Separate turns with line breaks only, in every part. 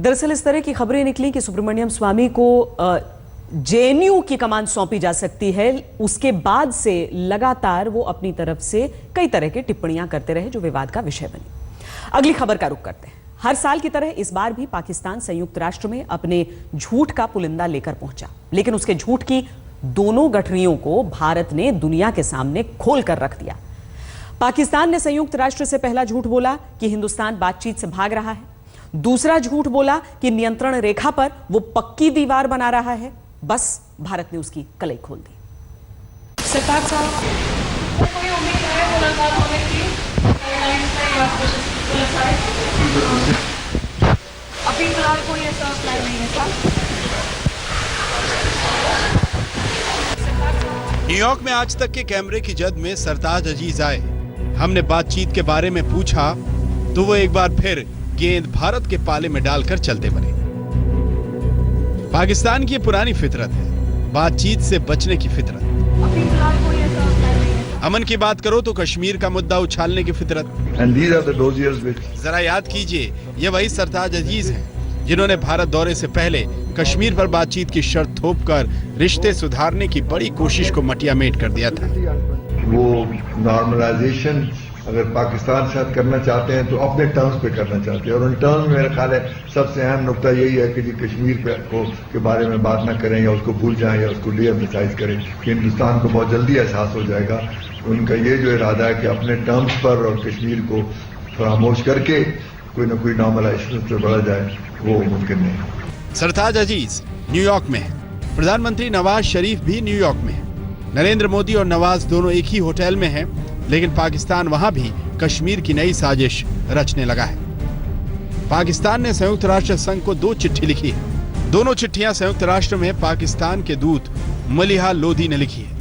दरअसल इस तरह की खबरें निकली कि सुब्रमण्यम स्वामी को जेएनयू की कमान सौंपी जा सकती है। उसके बाद से लगातार वो अपनी तरफ से कई तरह की टिप्पणियां करते रहे जो विवाद का विषय बनी। अगली खबर का रुख करते हैं। हर साल की तरह इस बार भी पाकिस्तान संयुक्त राष्ट्र में अपने झूठ का पुलिंदा लेकर पहुंचा, लेकिन उसके झूठ की दोनों गठरियों को भारत ने दुनिया के सामने खोल कर रख दिया। पाकिस्तान ने संयुक्त राष्ट्र से पहला झूठ बोला कि हिंदुस्तान बातचीत से भाग रहा है। दूसरा झूठ बोला कि नियंत्रण रेखा पर वो पक्की दीवार बना रहा है। बस भारत ने उसकी कलई खोल दी।
सरताज साहब, कोई उम्मीद है मुलाकात होने की? अभी फिलहाल कोई ऐसा प्लान नहीं है सर।
न्यूयॉर्क में आज तक के कैमरे की जद में सरताज अजीज आए। हमने बातचीत के बारे में पूछा तो वो एक बार फिर गेंद भारत के पाले में डालकर चलते बने। पाकिस्तान की पुरानी फितरत है, बातचीत से बचने की फितरत।
अभी फिलहाल कोई ऐसा प्लान नहीं है।
अमन की बात करो तो कश्मीर का मुद्दा उछालने की फितरत। जरा याद कीजिए, ये वही सरताज अजीज हैं जिन्होंने भारत दौरे से पहले कश्मीर पर बातचीत की शर्त थोपकर रिश्ते सुधारने की बड़ी कोशिश को मटियामेट कर दिया था।
वो नॉर्मलाइजेशन अगर पाकिस्तान के साथ करना चाहते हैं तो अपने टर्म्स पे करना चाहते हैं, और उन टर्म्स में मेरा ख्याल है सबसे अहम नुकता यही है कि जी कश्मीर के बारे में बात ना करें या उसको भूल जाएं या उसको डीएम्फसाइज करें। कि हिंदुस्तान को बहुत जल्दी एहसास हो जाएगा उनका ये जो इरादा है कि अपने टर्म्स पर और कश्मीर को फरामोश करके कोई ना कोई नॉर्मलाइजेशन से बढ़ा जाए, वो मुमकिन नहीं।
सरताज अजीज न्यूयॉर्क में है। प्रधानमंत्री नवाज शरीफ भी न्यूयॉर्क में है। नरेंद्र मोदी और नवाज दोनों एक ही होटल में हैं, लेकिन पाकिस्तान वहां भी कश्मीर की नई साजिश रचने लगा है। पाकिस्तान ने संयुक्त राष्ट्र संघ को 2 चिट्ठी लिखी है। दोनों चिट्ठियां संयुक्त राष्ट्र में पाकिस्तान के दूत मलिहा लोधी ने लिखी है।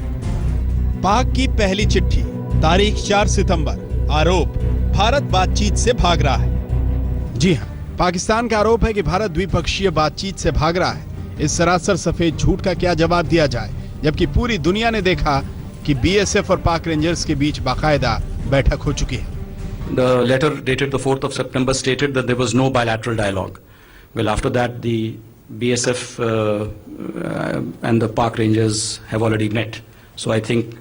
पाक की पहली चिट्ठी तारीख 4 सितंबर, आरोप भारत बातचीत से भाग रहा है। जी हां, पाकिस्तान का आरोप है कि भारत द्विपक्षीय बातचीत से भाग रहा है। इस सरासर सफेद झूठ का क्या जवाब दिया जाए, जबकि पूरी दुनिया ने देखा कि बीएसएफ और पाक रेंजर्स के बीच बाकायदा बैठक हो चुकी है।
The letter dated the 4th of September stated that there was no bilateral dialogue. Well, after that, the BSF and the Pak Rangers have already met. So I think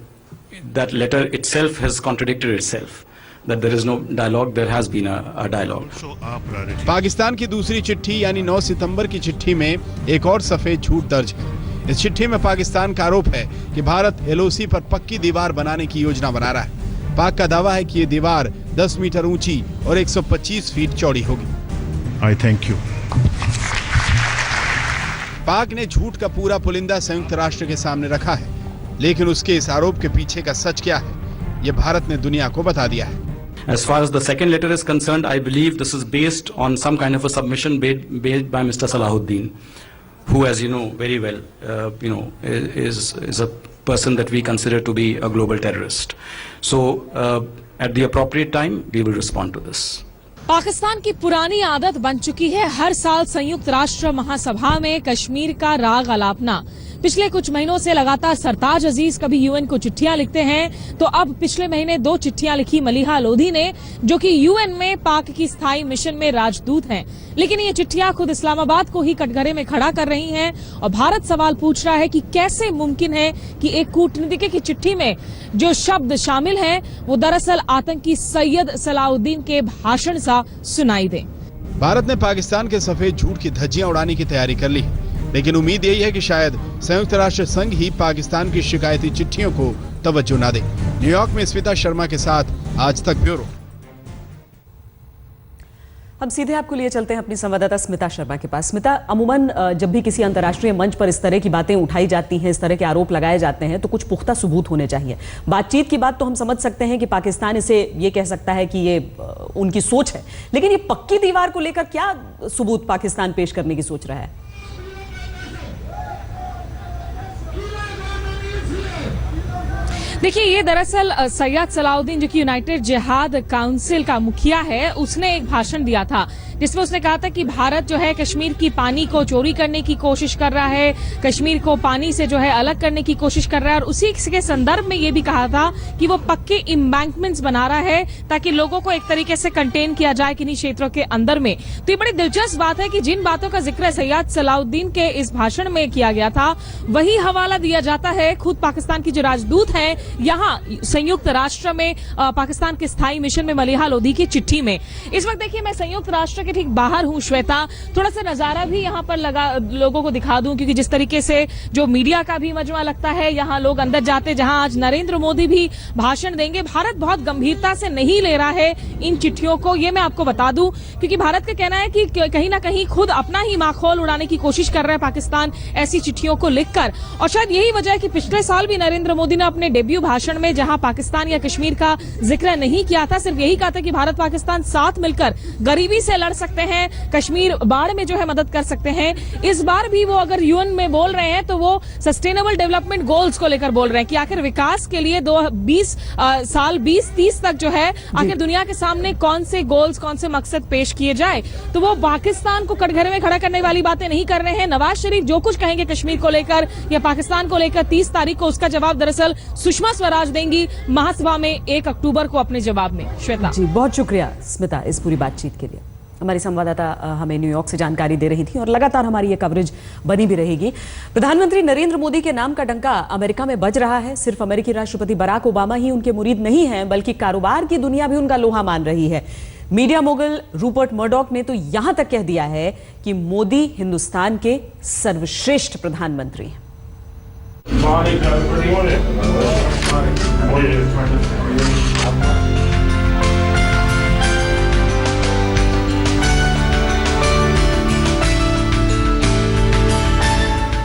that letter itself has contradicted itself. That there is no dialogue, there has been a dialogue.
Pakistan की दूसरी चिट्ठी यानी 9 सितंबर की चिट्ठी में एक और सफेद झूठ दर्ज है। इस चिट्ठी में पाकिस्तान का आरोप है कि भारत एलओसी पर पक्की दीवार बनाने की योजना बना रहा है। पाक का दावा है कि ये दीवार 10 मीटर ऊंची और 125 फीट चौड़ी होगी।
I thank you.
पाक ने झूठ का पूरा पुलिंदा संयुक्त राष्ट्र के सामने रखा है, लेकिन उसके इस आरोप के पीछे का सच क्या है, ये भारत ने दुनिया को बता दिया है।
As far as the second letter is concerned, I believe this is based on some kind of a submission made by Mr. Salahuddin, who, as you know very well, is a person that we consider to be a global terrorist. So, at the appropriate time, we will respond to this.
Pakistan की पुरानी आदत बन चुकी है हर साल संयुक्त राष्ट्र महासभा में कश्मीर का राग अलापना। पिछले कुछ महीनों से लगातार सरताज अजीज कभी यूएन को चिट्ठियां लिखते हैं, तो अब पिछले महीने 2 चिट्ठियां लिखी मलिहा लोधी ने, जो कि यूएन में पाक की स्थायी मिशन में राजदूत हैं। लेकिन ये चिट्ठियां खुद इस्लामाबाद को ही कटघरे में खड़ा कर रही हैं और भारत सवाल पूछ रहा है कि कैसे मुमकिन है कि एक कूटनीतिज्ञ की चिट्ठी में जो शब्द शामिल हैं वो दरअसल आतंकी सैयद सलाउद्दीन के भाषण सा सुनाई दे।
भारत ने पाकिस्तान के सफेद झूठ की धज्जियां उड़ाने की तैयारी कर ली, लेकिन उम्मीद यही है कि शायद संयुक्त राष्ट्र संघ ही पाकिस्तान की शिकायती चिट्ठियों को तवज्जो न दे। न्यूयॉर्क में स्मिता शर्मा के साथ आज तक ब्यूरो।
हम सीधे आपको लिए चलते हैं अपनी संवाददाता स्मिता शर्मा के पास। स्मिता, अमूमन जब भी किसी अंतर्राष्ट्रीय मंच पर इस तरह की बातें उठाई जाती हैं, इस तरह के आरोप लगाए जाते हैं, तो कुछ पुख्ता सबूत होने चाहिए। बातचीत की बात तो हम समझ सकते हैं कि पाकिस्तान इसे ये कह सकता है कि ये उनकी सोच है, लेकिन ये पक्की दीवार को लेकर क्या सबूत पाकिस्तान पेश करने की सोच रहा है?
देखिए, ये दरअसल सैयद सलाउद्दीन, जो कि यूनाइटेड जिहाद काउंसिल का मुखिया है, उसने एक भाषण दिया था जिसमें उसने कहा था कि भारत जो है कश्मीर की पानी को चोरी करने की कोशिश कर रहा है, कश्मीर को पानी से जो है अलग करने की कोशिश कर रहा है, और उसी के संदर्भ में ये भी कहा था कि वो पक्के एम्बैंकमेंट्स बना रहा है ताकि लोगों को एक तरीके से कंटेन किया जाए किन्हीं क्षेत्रों के अंदर में। तो ये बड़ी दिलचस्प बात है कि जिन बातों का जिक्र सैयद सलाउद्दीन के इस भाषण में किया गया था वही हवाला दिया जाता है खुद पाकिस्तान की जो राजदूत हैं यहाँ संयुक्त राष्ट्र में पाकिस्तान के स्थायी मिशन में मलिहा लोधी की चिट्ठी में। इस वक्त देखिए मैं संयुक्त राष्ट्र के ठीक बाहर हूं श्वेता, थोड़ा सा नजारा भी यहाँ पर लगा लोगों को दिखा दूं, क्योंकि जिस तरीके से जो मीडिया का भी मजमा लगता है यहाँ लोग अंदर जाते, जहां आज नरेंद्र मोदी भी भाषण देंगे। भारत बहुत गंभीरता से नहीं ले रहा है इन चिट्ठियों को, ये मैं आपको बता दूं, क्योंकि भारत का कहना है कि कहीं ना कहीं खुद अपना ही माखौल उड़ाने की कोशिश कर रहा है पाकिस्तान ऐसी चिट्ठियों को लिखकर। और शायद यही वजह है कि पिछले साल भी नरेंद्र मोदी ने अपने डेब्यू भाषण में जहां पाकिस्तान या कश्मीर का जिक्र नहीं किया था, सिर्फ यही कहा था कि भारत पाकिस्तान साथ मिलकर गरीबी से लड़ सकते हैं, कश्मीर बाढ़ में जो है मदद कर सकते हैं। इस बार भी वो अगर यूएन में बोल रहे हैं तो वो सस्टेनेबल डेवलपमेंट गोल्स को लेकर बोल रहे हैं कि आखिर विकास के लिए 2030 तक जो है आखिर दुनिया के सामने कौन से गोल्स, कौन से मकसद पेश किए जाए। तो वो पाकिस्तान को कटघरे में खड़ा करने वाली बातें नहीं कर रहे हैं। नवाज शरीफ जो कुछ कहेंगे कश्मीर को लेकर या पाकिस्तान को लेकर 30 तारीख को, उसका जवाब दरअसल सुषमा स्वराज देंगी महासभा में 1 अक्टूबर को अपने जवाब में। श्वेता
जी, बहुत शुक्रिया स्मिता इस पूरी बातचीत के लिए। हमारी संवाददाता हमें न्यूयॉर्क से जानकारी दे रही थी और लगातार हमारी ये कवरेज बनी भी रहेगी। प्रधानमंत्री नरेंद्र मोदी के नाम का डंका अमेरिका में बज रहा है। सिर्फ अमेरिकी राष्ट्रपति बराक ओबामा ही उनके मुरीद नहीं हैं, बल्कि कारोबार की दुनिया भी उनका लोहा मान रही है। मीडिया मोगल रूपर्ट मर्डॉक ने तो यहां तक कह दिया है कि मोदी हिंदुस्तान के सर्वश्रेष्ठ प्रधानमंत्री हैं।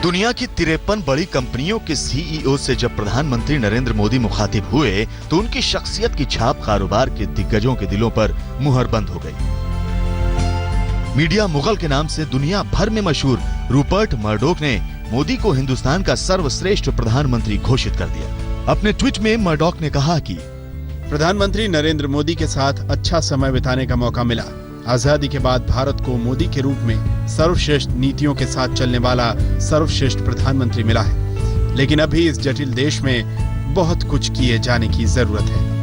दुनिया की 53 बड़ी कंपनियों के सीईओ से जब प्रधानमंत्री नरेंद्र मोदी मुखातिब हुए तो उनकी शख्सियत की छाप कारोबार के दिग्गजों के दिलों पर मुहरबंद हो गई। मीडिया मुगल के नाम से दुनिया भर में मशहूर रूपर्ट मर्डॉक ने मोदी को हिंदुस्तान का सर्वश्रेष्ठ प्रधानमंत्री घोषित कर दिया। अपने ट्वीट में मर्डॉक ने कहा कि
प्रधानमंत्री नरेंद्र मोदी के साथ अच्छा समय बिताने का मौका मिला। आजादी के बाद भारत को मोदी के रूप में सर्वश्रेष्ठ नीतियों के साथ चलने वाला सर्वश्रेष्ठ प्रधानमंत्री मिला है, लेकिन अभी इस जटिल देश में बहुत कुछ किए जाने की जरूरत है।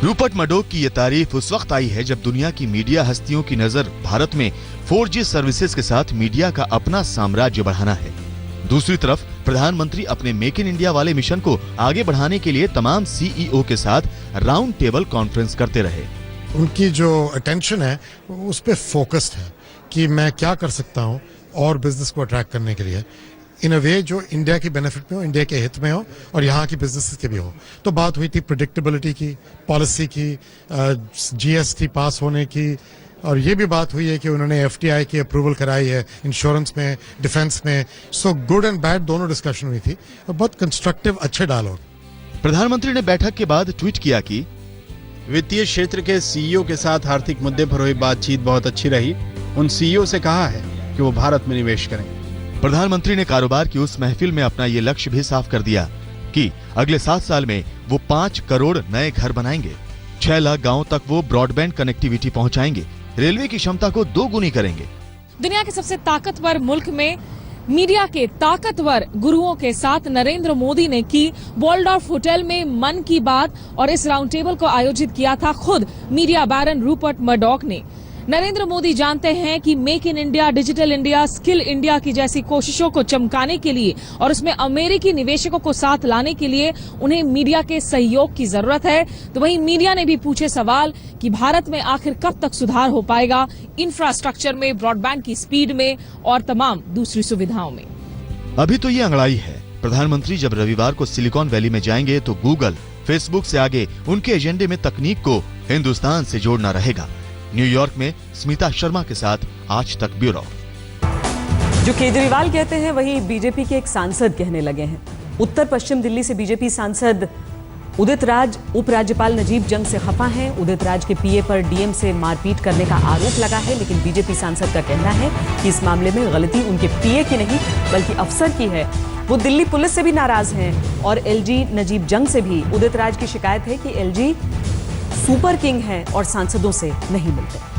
रूपर्ट मर्डॉक की यह तारीफ उस वक्त आई है जब दुनिया की मीडिया हस्तियों की नजर भारत में 4G सर्विसेज के साथ मीडिया का अपना साम्राज्य बढ़ाना है। दूसरी तरफ प्रधानमंत्री अपने मेक इन इंडिया वाले मिशन को आगे बढ़ाने के लिए तमाम सीईओ के साथ राउंड टेबल कॉन्फ्रेंस करते रहे।
उनकी जो अटेंशन है उस पे फोकस्ड है कि मैं क्या कर सकता हूँ और बिजनेस को अट्रैक्ट करने के लिए इन अ वे जो इंडिया की बेनिफिट में हो, इंडिया के हित में हो और यहाँ की बिजनेसेस के भी हो। तो बात हुई थी प्रेडिक्टेबिलिटी की, पॉलिसी की, जीएसटी पास होने की, और ये भी बात हुई है कि उन्होंने एफटीआई की अप्रूवल कराई है इंश्योरेंस में, डिफेंस में। सो गुड एंड बैड दोनों डिस्कशन हुई थी और बहुत कंस्ट्रक्टिव अच्छे डायलॉग।
प्रधानमंत्री ने बैठक के बाद ट्वीट किया कि
वित्तीय क्षेत्र के सीईओ के साथ आर्थिक मुद्दे पर हुई बातचीत बहुत अच्छी रही। उन सीईओ से कहा है कि वो भारत में निवेश करें।
प्रधानमंत्री ने कारोबार की उस महफिल में अपना ये लक्ष्य भी साफ कर दिया कि अगले 7 साल में वो 5 करोड़ नए घर बनाएंगे, 6 लाख गाँव तक वो ब्रॉडबैंड कनेक्टिविटी पहुँचाएंगे, रेलवे की क्षमता को 2 गुनी करेंगे।
दुनिया के सबसे ताकतवर मुल्क में मीडिया के ताकतवर गुरुओं के साथ नरेंद्र मोदी ने की वॉल्डॉर्फ होटल में मन की बात, और इस राउंड टेबल को आयोजित किया था खुद मीडिया बैरन रूपर्ट मर्डॉक ने। नरेंद्र मोदी जानते हैं कि make in India, digital India, skill India की जैसी कोशिशों को चमकाने के लिए और उसमें अमेरिकी निवेशकों को साथ लाने के लिए उन्हें मीडिया के सहयोग की जरूरत है। तो वहीं मीडिया ने भी पूछे सवाल कि भारत में आखिर कब तक सुधार हो पाएगा इंफ्रास्ट्रक्चर में, ब्रॉडबैंड की स्पीड में और तमाम दूसरी सुविधाओं में।
अभी तो ये अंगड़ाई है। प्रधानमंत्री जब रविवार को सिलिकॉन वैली में जाएंगे तो गूगल, फेसबुक से आगे उनके एजेंडे में तकनीक को हिंदुस्तान से जोड़ना रहेगा। न्यूयॉर्क में स्मिता शर्मा के साथ आज तक ब्यूरो।
जो केजरीवाल कहते हैं वही बीजेपी के एक सांसद कहने लगे हैं। उत्तर पश्चिम दिल्ली से बीजेपी सांसद उदित राज उपराज्यपाल नजीब जंग से खफा हैं। उदित राज के पीए पर डीएम से मारपीट करने का आरोप लगा है, लेकिन बीजेपी सांसद का कहना है कि इस मामले में गलती उनके पीए की नहीं बल्कि अफसर की है। वो दिल्ली पुलिस से भी नाराज हैं और एलजी नजीब जंग से भी। उदित राज की शिकायत है कि एलजी सुपर किंग है और सांसदों से नहीं मिलते।